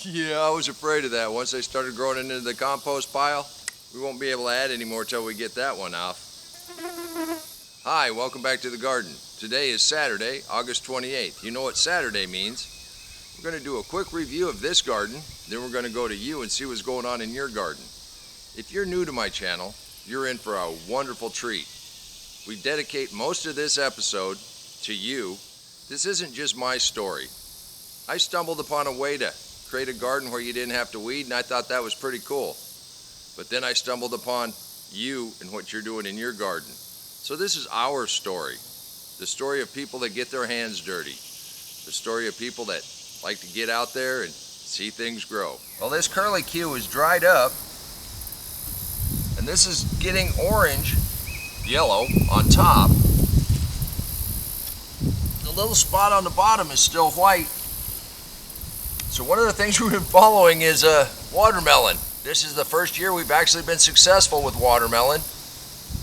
Yeah, I was afraid of that. Once they started growing into the compost pile, we won't be able to add any more till we get that one off. Hi, welcome back to the garden. Today is Saturday, August 28th. You know what Saturday means. We're going to do a quick review of this garden, then we're going to go to you and see what's going on in your garden. If you're new to my channel, you're in for a wonderful treat. We dedicate most of this episode to you. This isn't just my story. I stumbled upon a way to create a garden where you didn't have to weed, and I thought that was pretty cool. But then I stumbled upon you and what you're doing in your garden. So this is our story. The story of people that get their hands dirty. The story of people that like to get out there and see things grow. Well, this curlicue is dried up, and this is getting orange, yellow on top. The little spot on the bottom is still white. So one of the things we've been following is watermelon. This is the first year we've actually been successful with watermelon.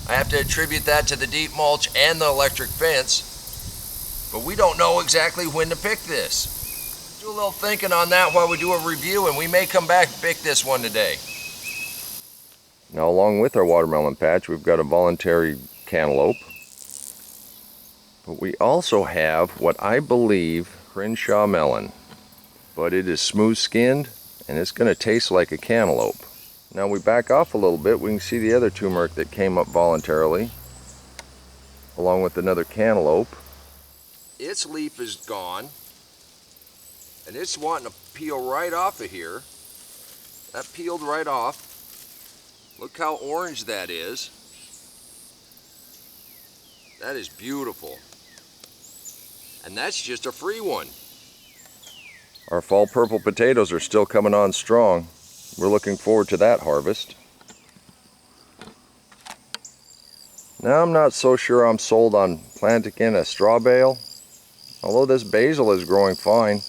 I have to attribute that to the deep mulch and the electric fence. But we don't know exactly when to pick this. Do a little thinking on that while we do a review, and we may come back and pick this one today. Now, along with our watermelon patch, we've got a voluntary cantaloupe. But we also have what I believe Crenshaw melon. But it is smooth skinned and it's going to taste like a cantaloupe. Now we back off a little bit, we can see the other turmeric that came up voluntarily along with another cantaloupe. Its leaf is gone and it's wanting to peel right off of here. That peeled right off. Look how orange that is. That is beautiful. And that's just a free one. Our fall purple potatoes are still coming on strong. We're looking forward to that harvest. Now I'm not so sure I'm sold on planting in a straw bale. Although this basil is growing fine.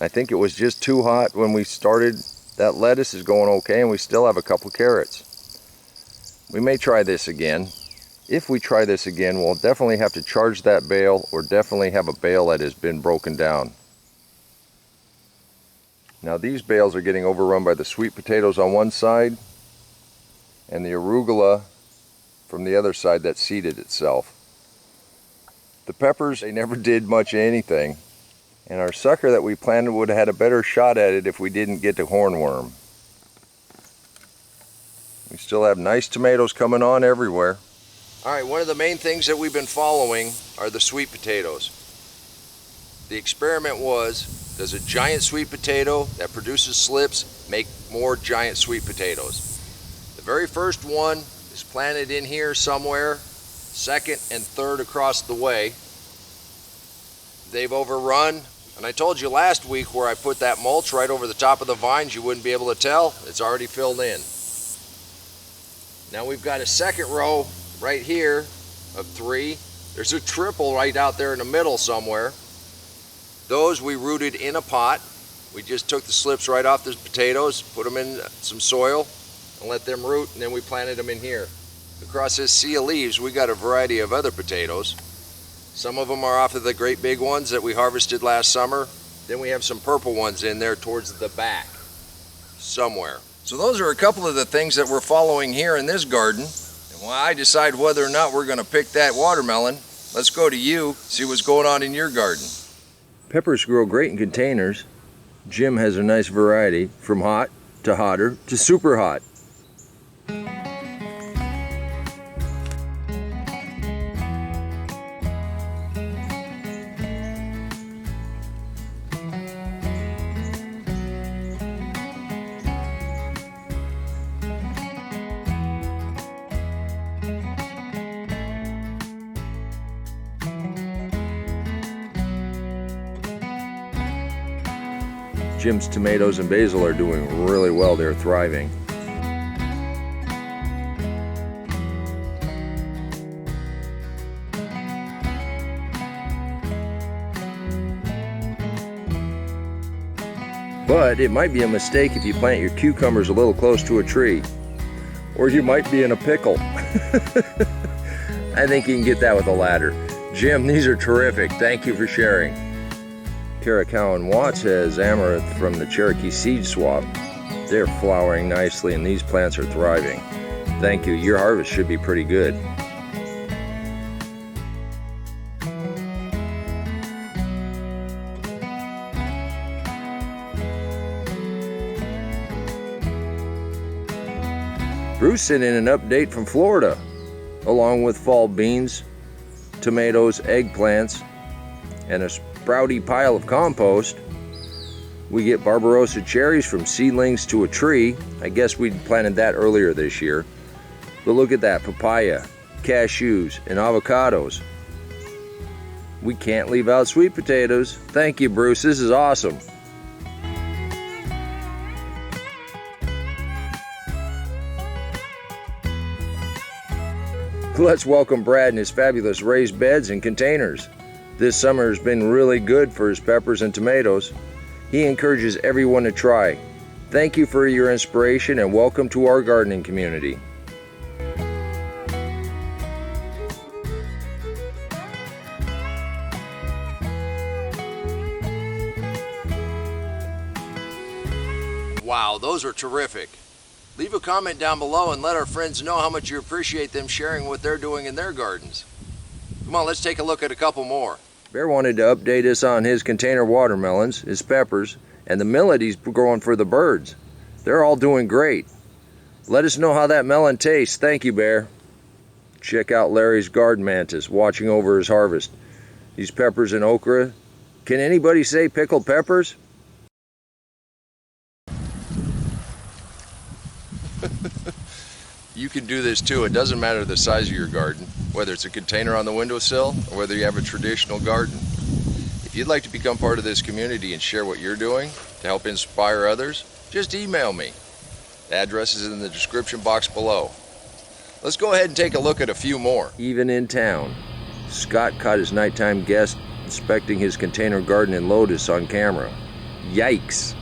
I think it was just too hot when we started. That lettuce is going okay and we still have a couple carrots. We may try this again. If we try this again, we'll definitely have to charge that bale or definitely have a bale that has been broken down. Now these bales are getting overrun by the sweet potatoes on one side and the arugula from the other side that seeded itself. The peppers, they never did much of anything, and our sucker that we planted would have had a better shot at it if we didn't get the hornworm. We still have nice tomatoes coming on everywhere. Alright, one of the main things that we've been following are the sweet potatoes. The experiment was, does a giant sweet potato that produces slips make more giant sweet potatoes? The very first one is planted in here somewhere, second and third across the way. They've overrun, and I told you last week where I put that mulch right over the top of the vines, you wouldn't be able to tell. It's already filled in. Now we've got a second row right here of 3. There's a triple right out there in the middle somewhere. Those we rooted in a pot. We just took the slips right off the potatoes, put them in some soil, and let them root, and then we planted them in here. Across this sea of leaves, we got a variety of other potatoes. Some of them are off of the great big ones that we harvested last summer. Then we have some purple ones in there towards the back, somewhere. So those are a couple of the things that we're following here in this garden. And while I decide whether or not we're going to pick that watermelon, let's go to you, see what's going on in your garden. Peppers grow great in containers. Jim has a nice variety from hot to hotter to super hot. Jim's tomatoes and basil are doing really well. They're thriving. But it might be a mistake if you plant your cucumbers a little close to a tree. Or you might be in a pickle. I think you can get that with a ladder. Jim, these are terrific. Thank you for sharing. Caracal and Watts has amaranth from the Cherokee seed swap. They're flowering nicely and these plants are thriving. Thank you, your harvest should be pretty good. Bruce sent in an update from Florida, along with fall beans, tomatoes, eggplants, and a sprouty pile of compost. We get Barbarossa cherries from seedlings to a tree. I guess we planted that earlier this year. But look at that, papaya, cashews, and avocados. We can't leave out sweet potatoes. Thank you, Bruce, this is awesome. Let's welcome Brad and his fabulous raised beds and containers. This summer has been really good for his peppers and tomatoes. He encourages everyone to try. Thank you for your inspiration and welcome to our gardening community. Wow, those are terrific. Leave a comment down below and let our friends know how much you appreciate them sharing what they're doing in their gardens. Come on, let's take a look at a couple more. Bear wanted to update us on his container watermelons, his peppers, and the millet he's growing for the birds. They're all doing great. Let us know how that melon tastes. Thank you, Bear. Check out Larry's garden mantis watching over his harvest. These peppers and okra. Can anybody say pickled peppers? You can do this too. It doesn't matter the size of your garden, whether it's a container on the windowsill or whether you have a traditional garden. If you'd like to become part of this community and share what you're doing to help inspire others, just email me. The address is in the description box below. Let's go ahead and take a look at a few more. Even in town, Scott caught his nighttime guest inspecting his container garden in Lotus on camera. Yikes!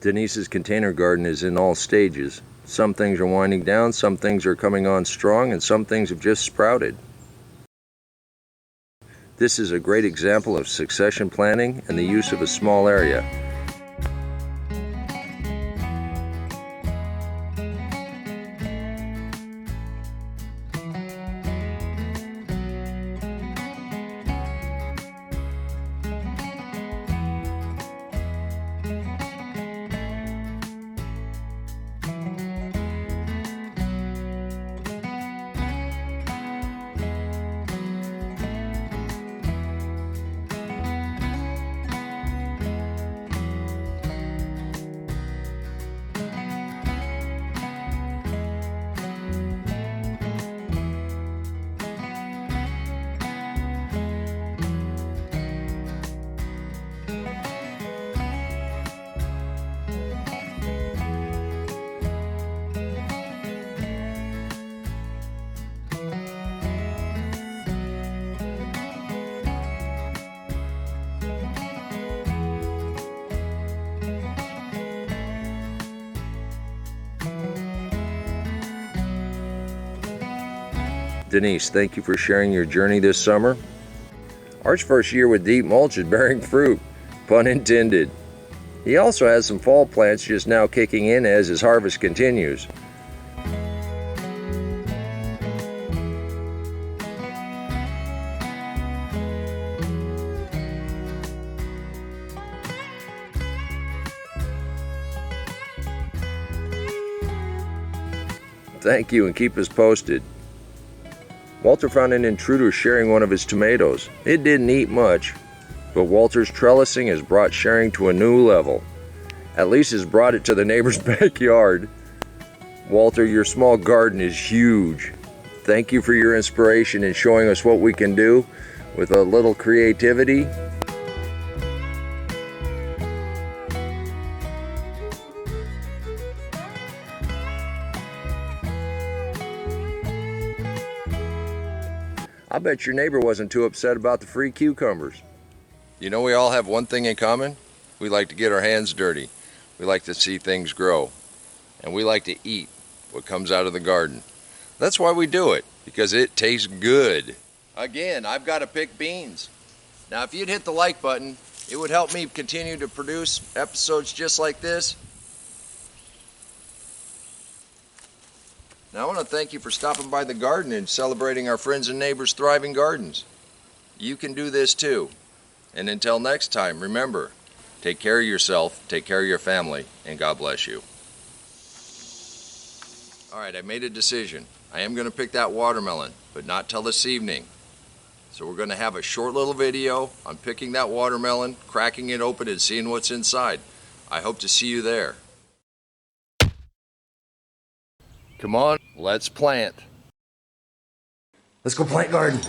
Denise's container garden is in all stages. Some things are winding down, some things are coming on strong, and some things have just sprouted. This is a great example of succession planning and the use of a small area. Denise, thank you for sharing your journey this summer. Art's first year with deep mulch is bearing fruit, pun intended. He also has some fall plants just now kicking in as his harvest continues. Thank you and keep us posted. Walter found an intruder sharing one of his tomatoes. It didn't eat much, but Walter's trellising has brought sharing to a new level. At least it's brought it to the neighbor's backyard. Walter, your small garden is huge. Thank you for your inspiration and showing us what we can do with a little creativity. I bet your neighbor wasn't too upset about the free cucumbers. You know, we all have one thing in common. We like to get our hands dirty. We like to see things grow. and we like to eat what comes out of the garden. That's why we do it, because it tastes good. Again, I've got to pick beans. Now, if you'd hit the like button, it would help me continue to produce episodes just like this. Now, I want to thank you for stopping by the garden and celebrating our friends and neighbors' thriving gardens. You can do this too. And until next time, remember, take care of yourself, take care of your family, and God bless you. All right, I made a decision. I am going to pick that watermelon, but not till this evening. So we're going to have a short little video on picking that watermelon, cracking it open, and seeing what's inside. I hope to see you there. Come on, let's plant. Let's go plant garden.